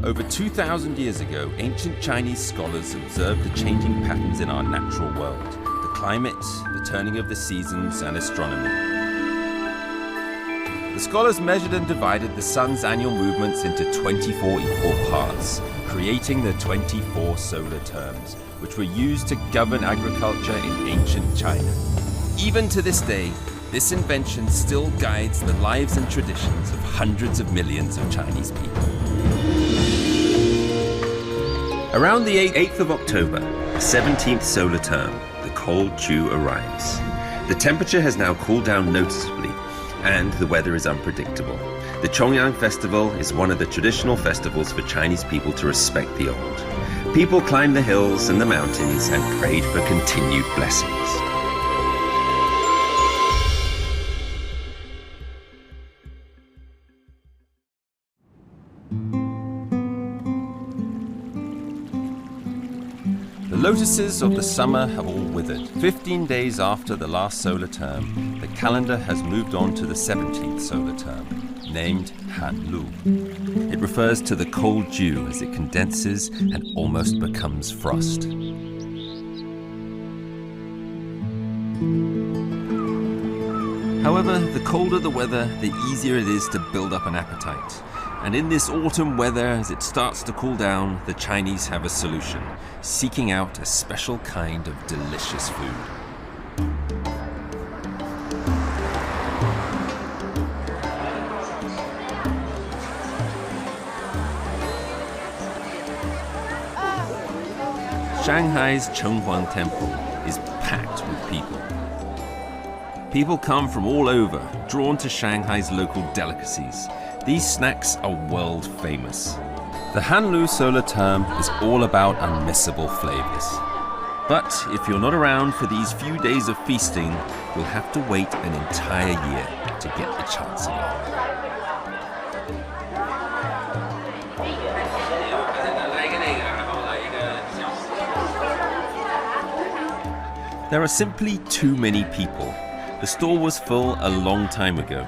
Over 2,000 years ago, ancient Chinese scholars observed the changing patterns in our natural world, the climate, the turning of the seasons, and astronomy. The scholars measured and divided the sun's annual movements into 24 equal parts, creating the 24 solar terms, which were used to govern agriculture in ancient China. Even to this day, this invention still guides the lives and traditions of hundreds of millions of Chinese people. Around the 8th of October, the 17th solar term, the Cold Dew arrives. The temperature has now cooled down noticeably, and the weather is unpredictable. The Chongyang Festival is one of the traditional festivals for Chinese people to respect the old. People climbed the hills and the mountains and prayed for continued blessings. The lotuses of the summer have all withered. 15 days after the last solar term, the calendar has moved on to the 17th solar term, named Hanlu. It refers to the cold dew as it condenses and almost becomes frost. However, the colder the weather, the easier it is to build up an appetite. And in this autumn weather, as it starts to cool down, the Chinese have a solution, seeking out a special kind of delicious food. Shanghai's Chenghuang Temple is packed with people. People come from all over, drawn to Shanghai's local delicacies. These snacks are world famous. The Hanlu solar term is all about unmissable flavors. But if you're not around for these few days of feasting, you'll have to wait an entire year to get the chance again. There are simply too many people. The store was full a long time ago.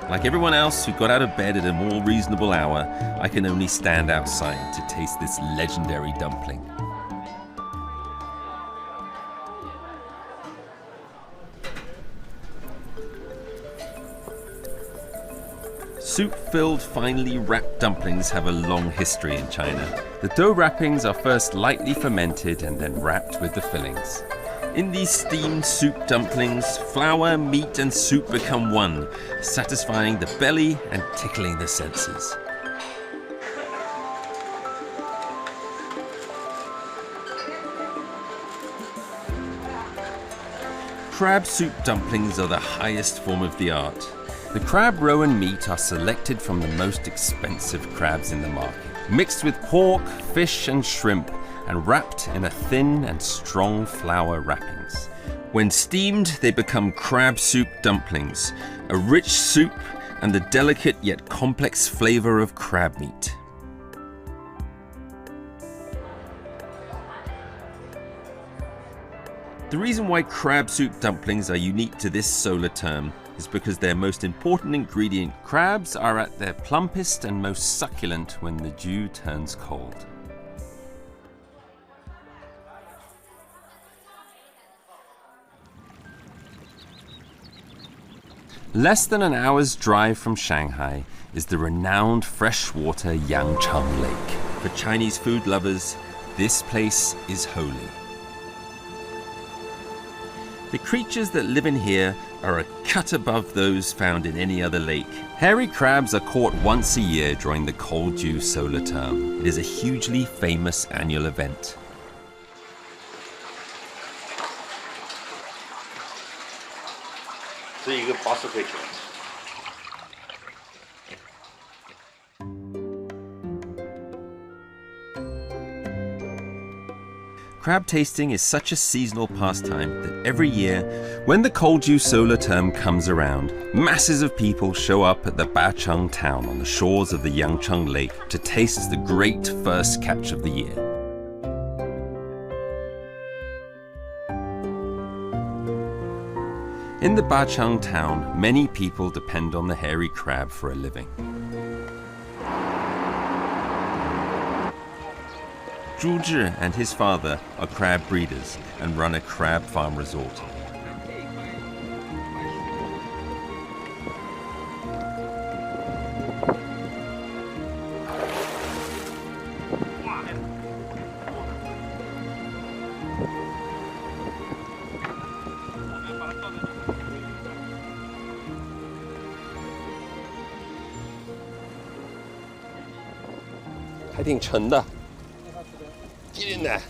Like everyone else who got out of bed at a more reasonable hour, I can only stand outside to taste this legendary dumpling. Soup-filled, finely wrapped dumplings have a long history in China. The dough wrappings are first lightly fermented and then wrapped with the fillings. In these steamed soup dumplings, flour, meat, and soup become one, satisfying the belly and tickling the senses. Crab soup dumplings are the highest form of the art. The crab roe and meat are selected from the most expensive crabs in the market, mixed with pork, fish, and shrimp, and wrapped in a thin and strong flour wrappings. When steamed, they become crab soup dumplings, a rich soup and the delicate yet complex flavor of crab meat. The reason why crab soup dumplings are unique to this solar term is because their most important ingredient, crabs, are at their plumpest and most succulent when the dew turns cold. Less than an hour's drive from Shanghai is the renowned freshwater Yangcheng Lake. For Chinese food lovers, this place is holy. The creatures that live in here are a cut above those found in any other lake. Hairy crabs are caught once a year during the Cold Dew solar term. It is a hugely famous annual event. Crab tasting is such a seasonal pastime that every year, when the Cold Dew solar term comes around, masses of people show up at the Bacheng town on the shores of the Yangcheng Lake to taste the great first catch of the year. In the Bacheng town, many people depend on the hairy crab for a living. Zhu Zhi and his father are crab breeders and run a crab farm resort.还挺沉的，一点奶。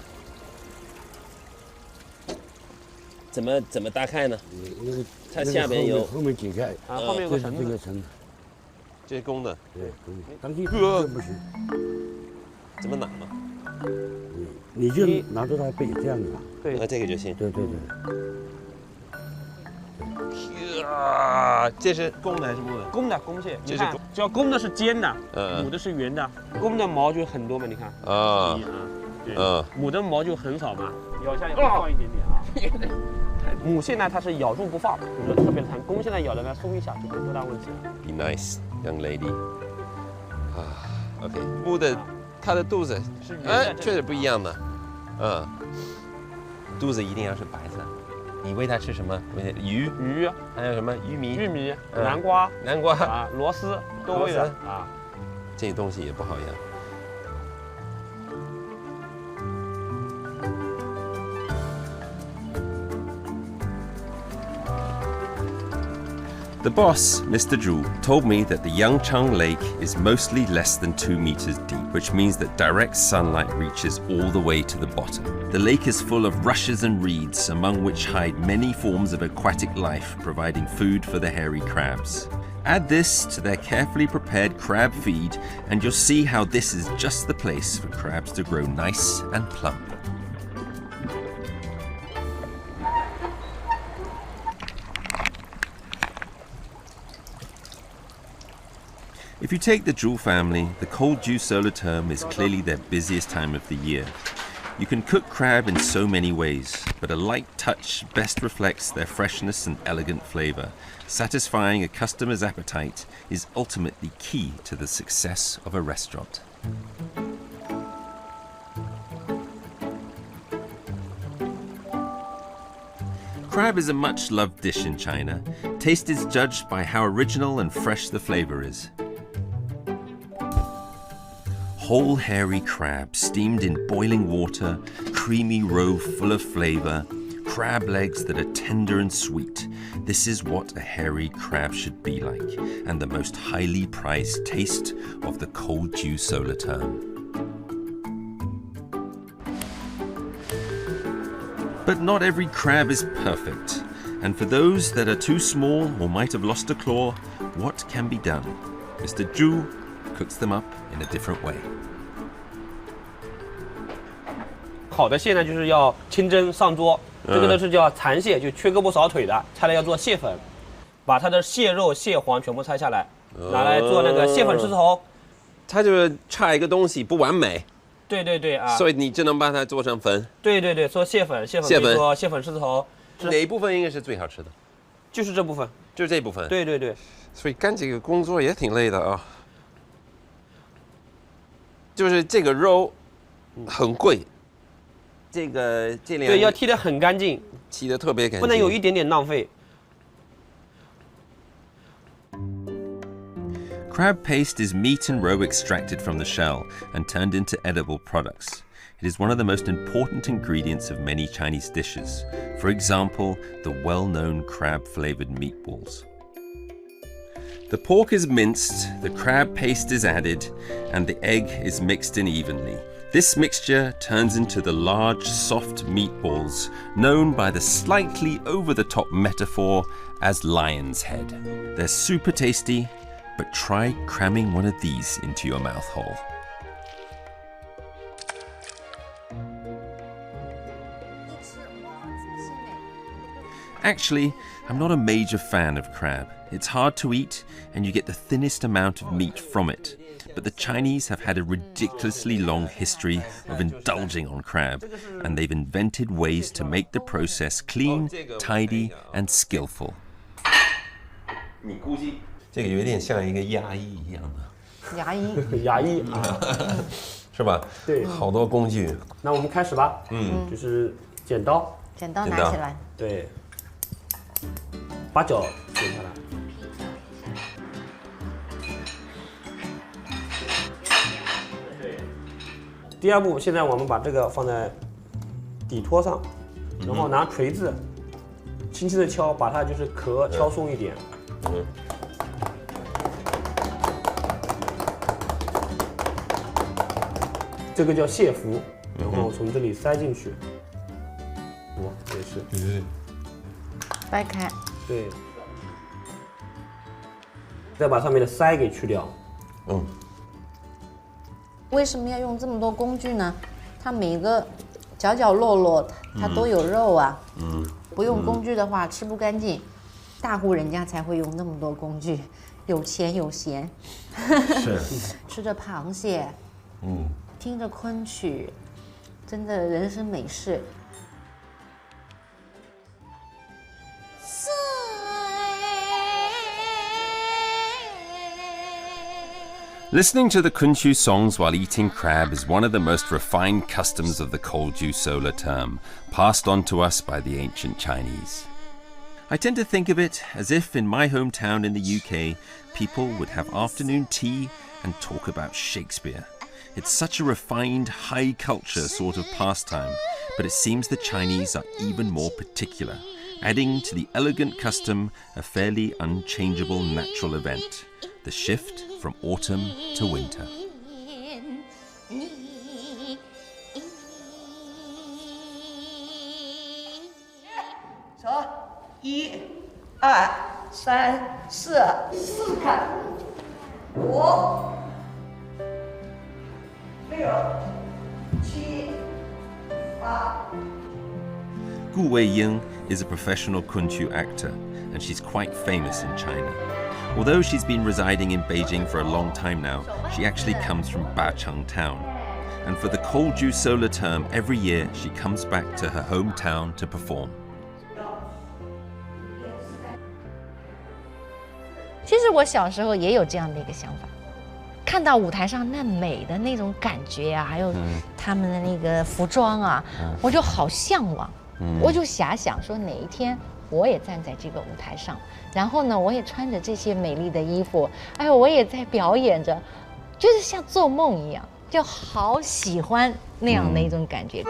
怎么打开呢？它下面有后面解开啊，后面有个绳子。这是公的。对，公的。当心这不行。怎么拿呢？你就拿着它背这样拿。对，这个就行。对。这是公的还是母的？公的公蟹，这是只要公的是尖的，母的是圆的。公的毛就很多嘛，你看。啊。对。母的毛就很少嘛，咬下来会放一点点啊。母蟹呢，它是咬住不放，我觉得特别疼。公蟹呢，咬的呢松一下就没多大问题了。Be nice, young lady. OK， 母的，它的肚子是圆的，确实不一样的。肚子一定要是白色。你喂它吃什么？鱼，还有什么玉米、南瓜啊，螺丝都喂的啊。这些东西也不好养。The boss, Mr. Zhu, told me that the Yangchang Lake is mostly less than 2 meters deep, which means that direct sunlight reaches all the way to the bottom. The lake is full of rushes and reeds, among which hide many forms of aquatic life, providing food for the hairy crabs. Add this to their carefully prepared crab feed, and you'll see how this is just the place for crabs to grow nice and plump. If you take the Zhu family, the Cold Dew solar term is clearly their busiest time of the year. You can cook crab in so many ways, but a light touch best reflects their freshness and elegant flavor. Satisfying a customer's appetite is ultimately key to the success of a restaurant. Crab is a much-loved dish in China. Taste is judged by how original and fresh the flavor is. Whole hairy crab steamed in boiling water, creamy roe full of flavor, crab legs that are tender and sweet. This is what a hairy crab should be like, and the most highly prized taste of the Cold Dew solar term. But not every crab is perfect, and for those that are too small or might have lost a claw, what can be done? Mr. Zhu cooks them up in a different way. 好的蟹呢，就是要清蒸上桌。这个呢是叫残蟹，就缺胳膊少腿的，拆了要做蟹粉，把它的蟹肉、蟹黄全部拆下来，拿来做那个蟹粉狮子头。它就是差一个东西不完美。对啊。所以你只能把它做成粉。对，做蟹粉做蟹粉狮子头。哪一部分应该是最好吃的？就是这部分。就是这部分。对。所以干这个工作也挺累的啊。就是这个肉很贵，这两对要剔得很干净，剔得特别干净，不能有一点点浪费。Crab paste is meat and roe extracted from the shell and turned into edible products. It is one of the most important ingredients of many Chinese dishes. For example, the well-known crab-flavored meatballs. The pork is minced, the crab paste is added, and the egg is mixed in evenly. This mixture turns into the large, soft meatballs, known by the slightly over-the-top metaphor as lion's head. They're super tasty, but try cramming one of these into your mouth hole. Actually, I'm not a major fan of crab. It's hard to eat, and you get the thinnest amount of meat from it. But the Chinese have had a ridiculously long history of indulging on crab, and they've invented ways to make the process clean, tidy, and skillful. 这个有点像一个牙医一样的。牙医是吧？对，好多工具。那我们开始吧。就是剪刀，剪刀剪刀拿起来，对，把脚剪下来。第二步，现在我们把这个放在底托上，然后拿锤子轻轻的敲，把它就是壳敲松一点。这个叫蟹服，然后从这里塞进去。也是。掰开。对。再把上面的鳃给去掉。为什么要用这么多工具呢？它每个角角落落它都有肉啊。不用工具的话吃不干净，大户人家才会用那么多工具，有钱有闲。是。吃着螃蟹，听着昆曲，真的人生美事。Listening to the Kunchu songs while eating crab is one of the most refined customs of the Cold Dew solar term, passed on to us by the ancient Chinese. I tend to think of it as if in my hometown in the UK, people would have afternoon tea and talk about Shakespeare. It's such a refined, high culture sort of pastime, but it seems the Chinese are even more particular, adding to the elegant custom a fairly unchangeable natural event, the shift from autumn to winter. 1、2、3、4，看，5、6、7、8。 Gu Weiying is a professional Kunchu actor, and she's quite famous in China. Although she's been residing in Beijing for a long time now, she actually comes from Bacheng town. And for the Cold Dew solar term, every year she comes back to her hometown to perform. 其实我小时候也有这样的一个想法，看到舞台上那美的那种感觉啊，还有他们的那个服装啊，我就好向往。我就遐想说哪一天我也站在这个舞台上，然后呢，我也穿着这些美丽的衣服，哎呦，我也在表演着，就是像做梦一样，就好喜欢那样的一种感觉。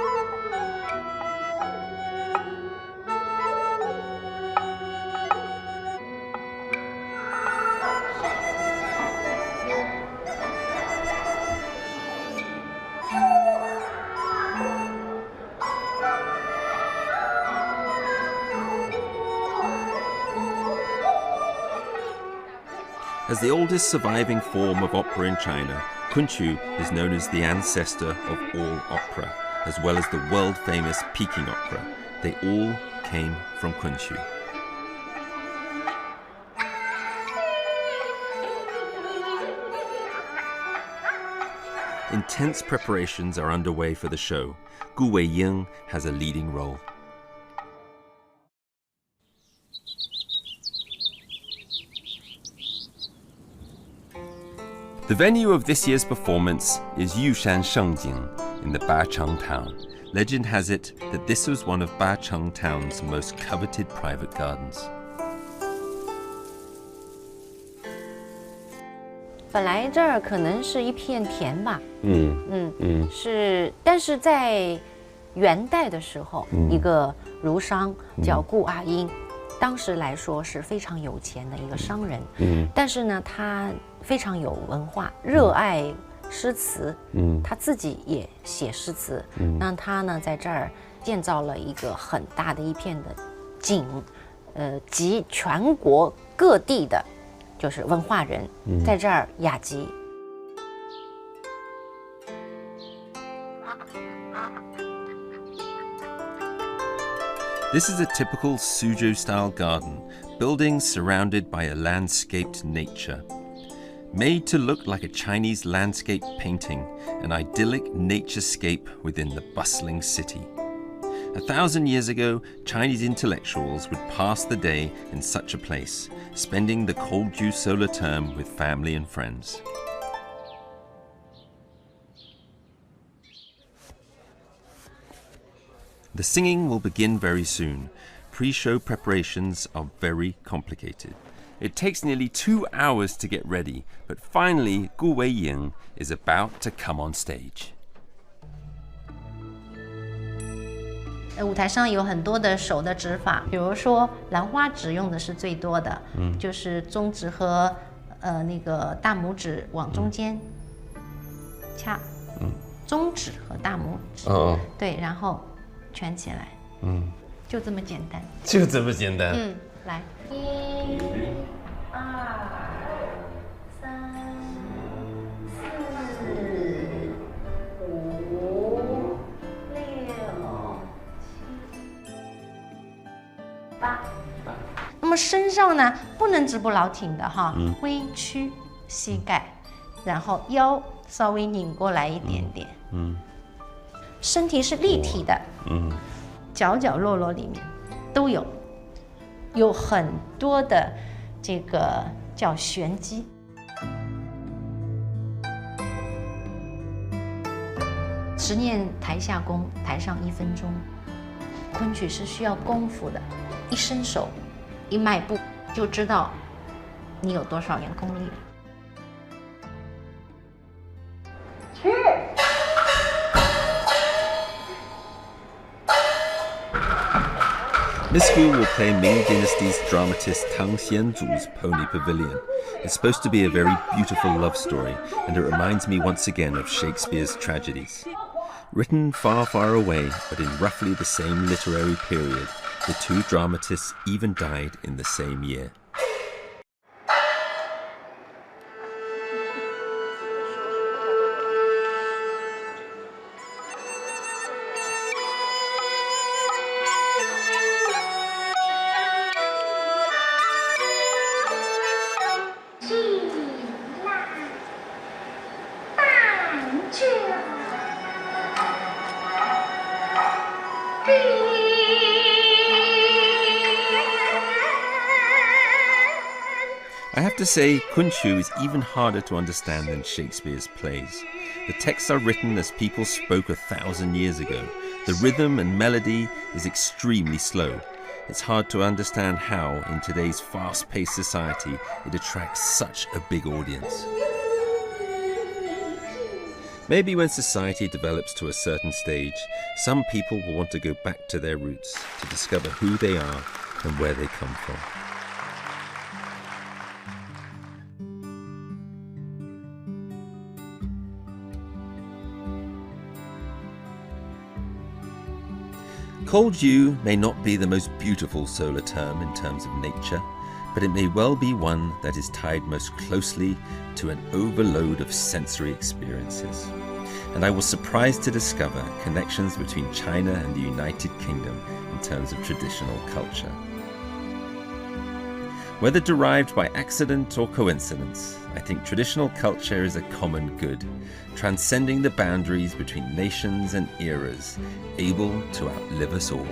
As the oldest surviving form of opera in China, Kunchu is known as the ancestor of all opera, as well as the world-famous Peking opera. They all came from Kunchu. Intense preparations are underway for the show. Gu Weiying has a leading role. The venue of this year's performance is Yushan Shengjing in the Bacheng town. Legend has it that this was one of Bacheng town's most coveted private gardens. 本来这儿可能是一片田吧，是，但是在元代的时候，一个儒商叫顾阿英，当时来说是非常有钱的一个商人，但是呢，他非常有文化，热爱诗词，他自己也写诗词，那他呢在这儿建造了一个很大的一片的景，集全国各地的，就是文化人在这儿雅集。This is a typical Suzhou-style garden, buildings surrounded by a landscaped nature. Made to look like a Chinese landscape painting, an idyllic naturescape within the bustling city. 1,000 years ago, Chinese intellectuals would pass the day in such a place, spending the Cold Dew solar term with family and friends. The singing will begin very soon. Pre-show preparations are very complicated. It takes nearly 2 hours to get ready, but finally Gu Weiying is about to come on stage. 舞台上有很多的手的指法，比如说兰花指用的是最多的，就是中指和那个大拇指往中间掐，中指和大拇指，对，然后圈起来，就这么简单，就这么简单。来，1、2、3、4、5、6、7、8。那么身上呢，不能直不老挺的哈，微屈膝盖，然后腰稍微拧过来一点点，身体是立体的，角角落落里面都有很多的这个叫玄机。10年台下功，台上1分钟。昆曲是需要功夫的，一伸手，一迈步，就知道你有多少年功力了。去。Miss Gu will play Ming Dynasty's dramatist Tang Xianzu's Pony Pavilion. It's supposed to be a very beautiful love story, and it reminds me once again of Shakespeare's tragedies. Written far, far away, but in roughly the same literary period, the two dramatists even died in the same year. I have to say, Kunshu is even harder to understand than Shakespeare's plays. The texts are written as people spoke 1,000 years ago. The rhythm and melody is extremely slow. It's hard to understand how, in today's fast-paced society, it attracts such a big audience. Maybe when society develops to a certain stage, some people will want to go back to their roots, to discover who they are and where they come from. Cold Dew may not be the most beautiful solar term in terms of nature, but it may well be one that is tied most closely to an overload of sensory experiences. And I was surprised to discover connections between China and the United Kingdom in terms of traditional culture. Whether derived by accident or coincidence, I think traditional culture is a common good, transcending the boundaries between nations and eras, able to outlive us all.